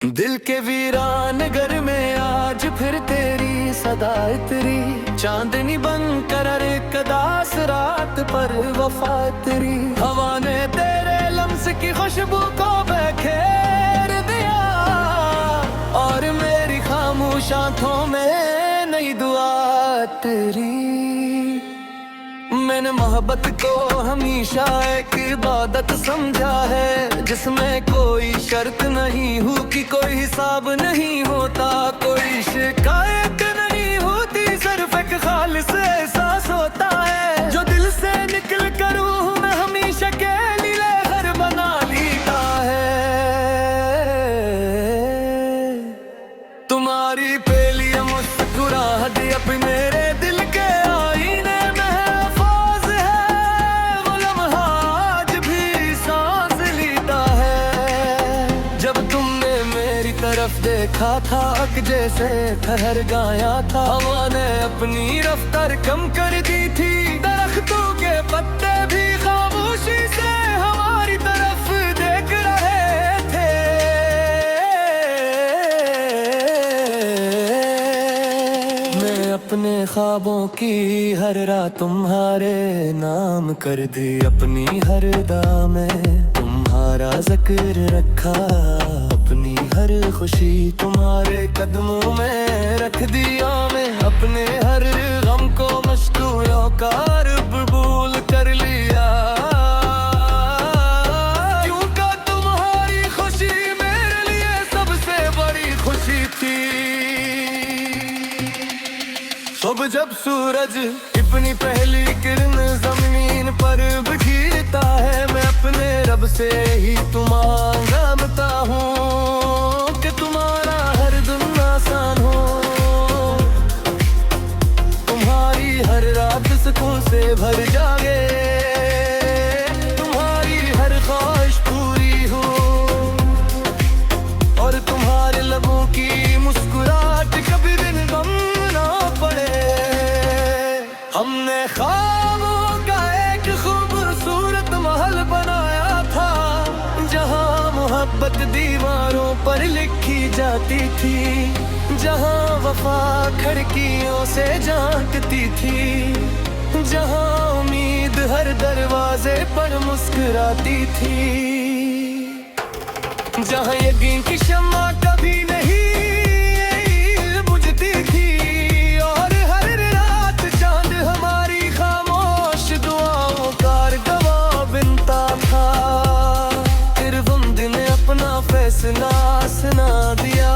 दिल के वीरान घर में आज फिर तेरी सदा तेरी चांदनी बन कर एक दास रात पर वफा तेरी हवा ने तेरे लम्स की खुशबू को बखेर दिया और मेरी खामोश आंखों में नई दुआ तेरी। मैंने मोहब्बत को हमेशा एक इबादत समझा है जिसमें कोई शर्त नहीं हो कि कोई हिसाब नहीं होता, कोई शिकायत नहीं होती, सिर्फ एक खालिस एहसास होता है जो दिल से निकल कर रूह में हमेशा के लिए घर बना लेता है। तुम्हारी पहली मुस्कुराहट अपने मेरे दिल के आईने में हफाज है, वो लम्हा आज भी सांस लेता है। जब तुमने मेरी तरफ देखा था कि जैसे ठहर गया था, हवा ने अपनी रफ्तार कम कर दी थी, दरख्तों के पत्ते भी खामोशी से हमारी तरफ देख रहे थे। मैं अपने ख्वाबों की हर रात तुम्हारे नाम कर दी, अपनी हर दा में तुम्हारा जिक्र रखा, अपनी हर खुशी तुम्हारे कदमों में रख दिया। मैं अपने हर गम को मशकूरों का कबूल कर लिया, क्योंकि तुम्हारी खुशी मेरे लिए सबसे बड़ी खुशी थी। सुबह जब सूरज अपनी पहली किरण जमीन पर बिखरता है, मैं अपने रब से ही मांगता हूँ कि तुम्हारा हर दिन आसान हो, तुम्हारी हर रात सुकून से भर जाए, तुम्हारी हर ख्वाहिश पूरी हो और तुम्हारे लबों की मुस्कुराहट कभी दिन गम ना पड़े। हमने ख्वाबों का एक खूबसूरत महल बनाया था, जहाँ मोहब्बत दीवारों पर लिखी जाती थी, जहाँ वफा खिड़कियों से झांकती थी, जहाँ उम्मीद हर दरवाजे पर मुस्कुराती थी, जहाँ यकीन की शम्मा कभी नहीं बुझती थी और हर रात चांद हमारी खामोश दुआओं का गवाह बनता था। फिर उन दिन अपना फैसला सुना दिया,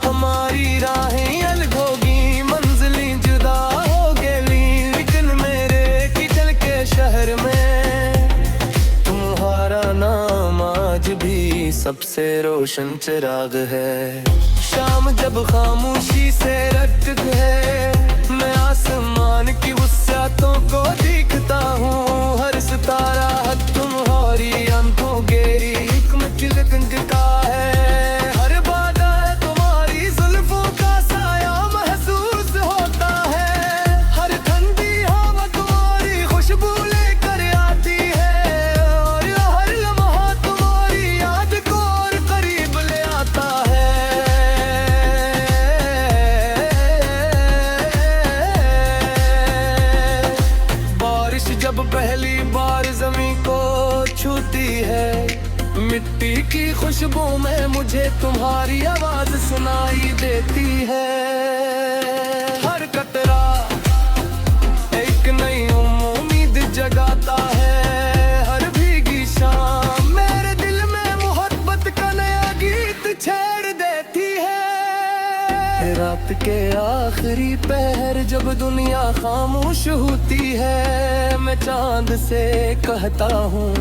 हमारी राहें अलग होगी, मंजिलें जुदा हो गई, लेकिन मेरे किचन के शहर में तुम्हारा नाम आज भी सबसे रोशन चिराग है। शाम जब खामोशी से रट है, मैं आसमान की वुस्अतों को देखता हूँ, हर सितारा तुम्हारी आंखों गेरी हिकमत का है, हर बादल तुम्हारी जुल्फों का साया महसूस होता है, हर ठंडी हवा तुम्हारी खुशबू लेकर आती है और हर लम्हा तुम्हारी याद को और करीब ले आता है। बारिश जब पहली बार ज़मीं को छूती है, मिट्टी की खुशबू में मुझे तुम्हारी आवाज सुनाई देती है, हर कतरा एक नई उम्मीद जगाता है, हर भीगी शाम मेरे दिल में मोहब्बत का नया गीत छेड़ देती है। रात के आखिरी पहर जब दुनिया खामोश होती है, मैं चांद से कहता हूँ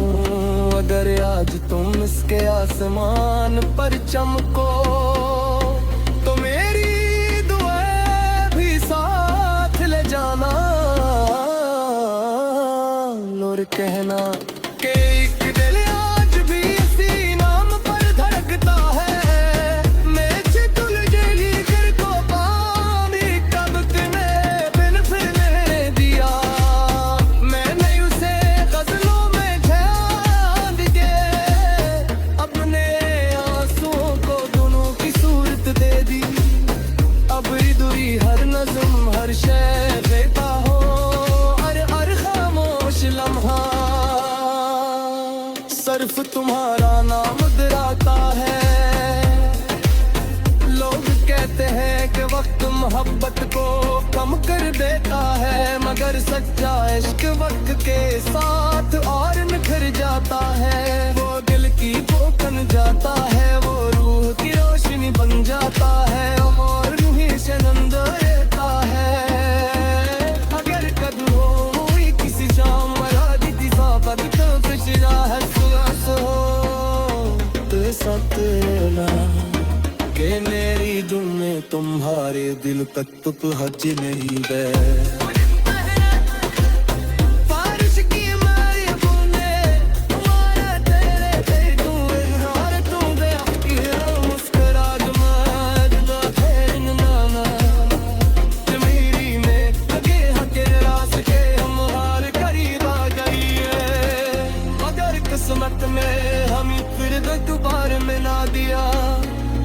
अगर आज तुम इसके आसमान पर चमको तो मेरी दुआ भी साथ ले जाना और कहना कि एक दिल आज भी इसी नाम पर धड़कता है, मैं तुल जेली कर को पानी कब तूने बिन फिरने दिया, मैंने उसे गजलों में ध्यान दिए, अपने आंसुओं को दोनों देता है, मगर सच्चा इश्क वक्त के साथ और निखर जाता है। वो दिल की धड़कन जाता है, वो रूह की रोशनी बन जाता है और रूही से नंद रहता है। अगर कद हो किसी शाम मरा दी थी साफत तो कुछ राह हो तो सत ना के मेरी दुम में तुम्हारे दिल तक तो हज नहीं है। किस्मत में हम फिर दोबारा मिला दिया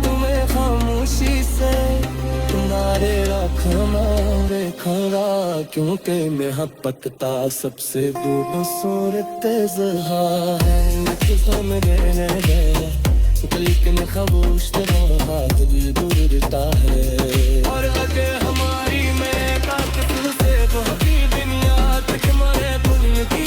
तुम्हें खामोशी से, तुम्हारे रखना देखूंगा क्योंकि मोहब्बत का सबसे खूबसूरत इज़हार है। लेकिन खामोश रहा दिल दूरता है और अगर हमारी में ताकत से बहुत ही दुनिया तक मरे भूल की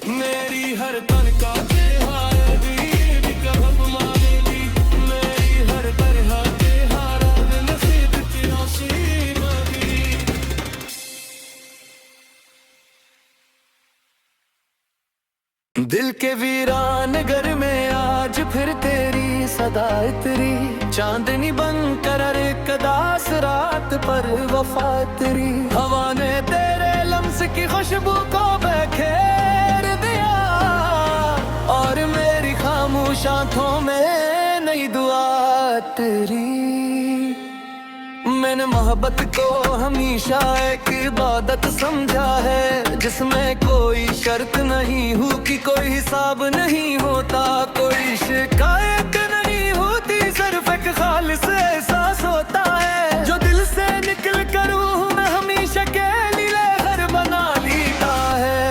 मेरी हर तन का त्योहार दी कब मांगेगी, मेरी हर तरह त्योहार नसीब की रोशनी होगी। दिल के वीरान घर में आज फिर तेरी सदा तेरी चांदनी बन कर कदास रात पर वफा तेरी हवा ने तेरे लम्स की खुशबू को बखेर दिया और मेरी खामोश आंखों में नई दुआ तेरी। मैंने मोहब्बत को हमेशा एक इबादत समझा है जिसमें कोई शर्त नहीं हो कि कोई हिसाब नहीं होता, कोई शिकायत नहीं होती, सिर्फ एक खालिस एहसास होता है जो दिल से निकल कर वो मैं हमेशा के लिए घर बना लेता है।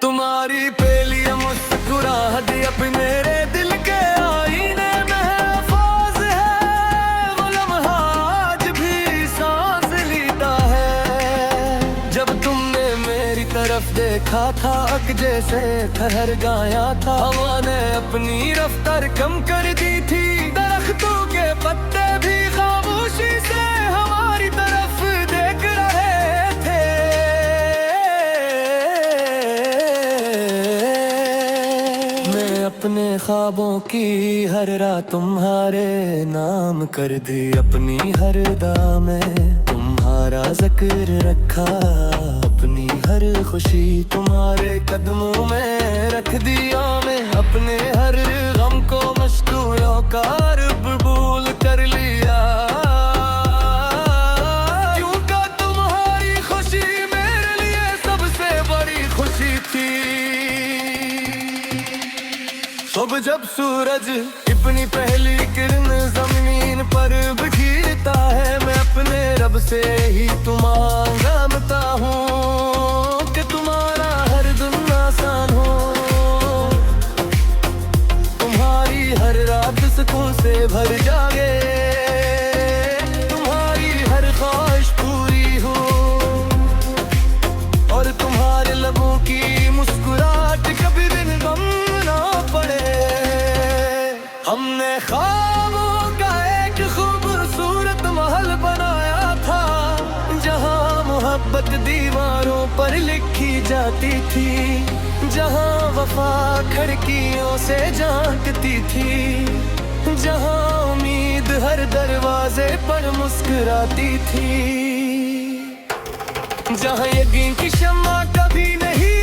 तुम्हारी पहली मुस्कुराहट अपने मेरे दिल के आईने में हफाज है, वो लम्हा आज भी सांस लेता है। जब तुमने मेरी तरफ देखा था अक जैसे ठहर गया था, हवा ने अपनी रफ्तार कम कर दी थी, दरख्तों के पत्ते भी खामोशी से हमारी तरफ देख रहे थे। मैं अपने ख्वाबों की हर रात तुम्हारे नाम कर दी, अपनी हर दा में तुम्हारा जिक्र रखा, अपनी हर खुशी तुम्हारे कदमों में रख दिया। मैं अपने हर गम को मशतूयों का कबूल कर लिया, क्योंकि तुम्हारी खुशी मेरे लिए सबसे बड़ी खुशी थी। सुबह जब सूरज अपनी पहली किरण जमीन पर बिखरता है, मैं अपने रब से ही मांगता हूँ कि तुम्हारा हर दिन आसान हो, तुम्हारी हर रात सुकून से भर जागे, तुम्हारी हर ख्वाहिश पूरी हो और तुम्हारे लबों की मुस्कुराहट कभी दिन गम ना पड़े। हमने ख्वाबों का एक खूबसूरत महल बनाया था, जहाँ मोहब्बत दीवारों पर लिखी जाती थी, जहाँ वफा खिड़कियों से झांकती थी, जहाँ उम्मीद हर दरवाजे पर मुस्कुराती थी, जहाँ यकीन की शम्मा कभी नहीं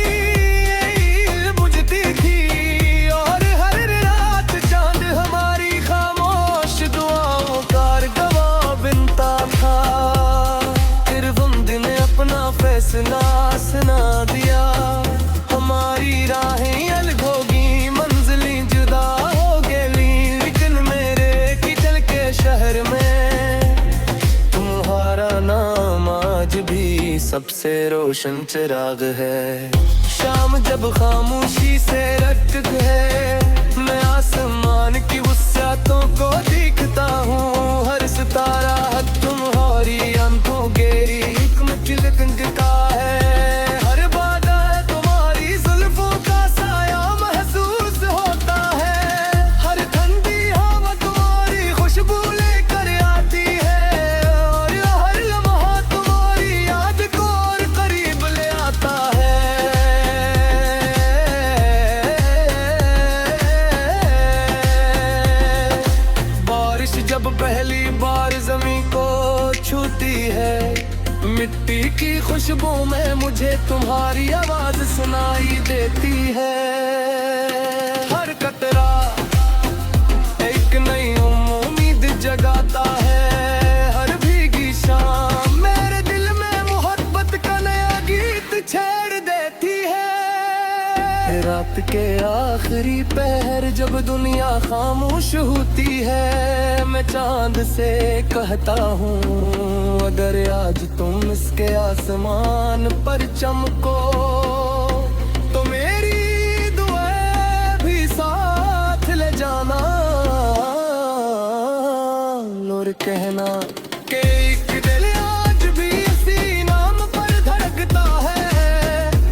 बुझती थी। फैसला सुना दिया। हमारी राहें अलग होगी, मंजिलें जुदा हो गई, लेकिन मेरे किचन के शहर में तुम्हारा नाम आज भी सबसे रोशन चिराग है। शाम जब खामोशी से रट गए, मैं आसमान की वुस्अतों को देखता हूँ। हर सितारा तुम्हारी आंखों गेरी हिकमत का है। हर बादल तुम्हारी जुल्फों का साया महसूस होता है। हर ठंडी हवा तुम्हारी खुशबू लेकर आती है, और हर लम्हा तुम्हारी याद को और करीब ले आता है। बारिश जब पहली बार जमीन को छूती है, मिट्टी की खुशबू में मुझे तुम्हारी आवाज सुनाई देती है। हर कतरा एक नई उम्मीद जगाता है। हर भीगी शाम मेरे दिल में मोहब्बत का नया गीत छेड़ देती है। रात के आखिरी पहर जब दुनिया खामोश होती है, मैं चांद से कहता हूँ, अगर आज तुम इसके आसमान पर चमको तो मेरी दुआ भी साथ ले जाना। और कहना कि एक दिल आज भी इसी नाम पर धड़कता है।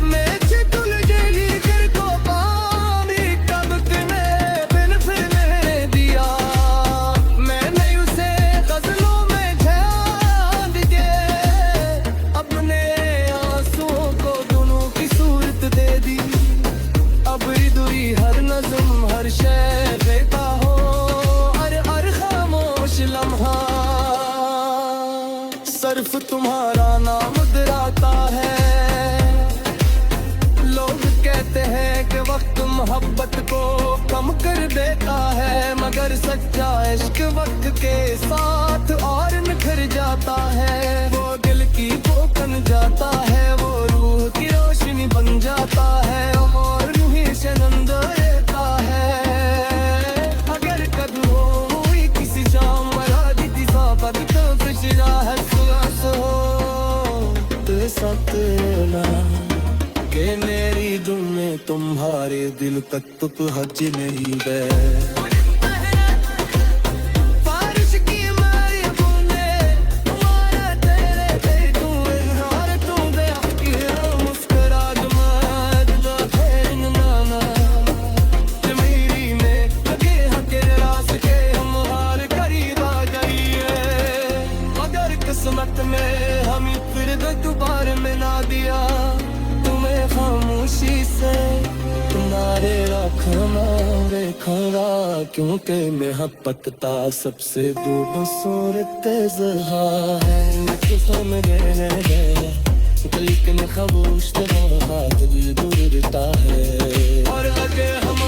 मैं चितुल जेली गिर को पानी कब तूने बिन फिरने दिया। मैंने उसे गजलों में ध्यान दिए, अपने आंसुओं को दोनों की सूरत दे दी। अब दुई हर नज़्म हर शय बेता हो, हर खामोश लम्हा सिर्फ तुम्हारा नाम दोहराता है। लोग कहते हैं कि वक्त मोहब्बत को कम कर देता है, मगर सच्चा इश्क वक्त के साथ और निखर जाता है। वो दिल की पोकन जाता है, वो रूह की रोशनी बन जाता है, और रूही शनंद रहता है। अगर कभी हुई किसी जाम मरा दी साबत तो पिछड़ा है सुआस हो तो सतना के मेरी दुम में तुम्हारे दिल तक तो हज नहीं गए। किस्मत में हम फिर दोबारा मिला दिया, तुम्हें खामोशी से तुम्हारे रखना क्योंकि मोहब्बत ता सबसे खूबसूरत इज़हार है। किस्म गए लेकिन खामोश रहा दिल दूरता है, और अगर हम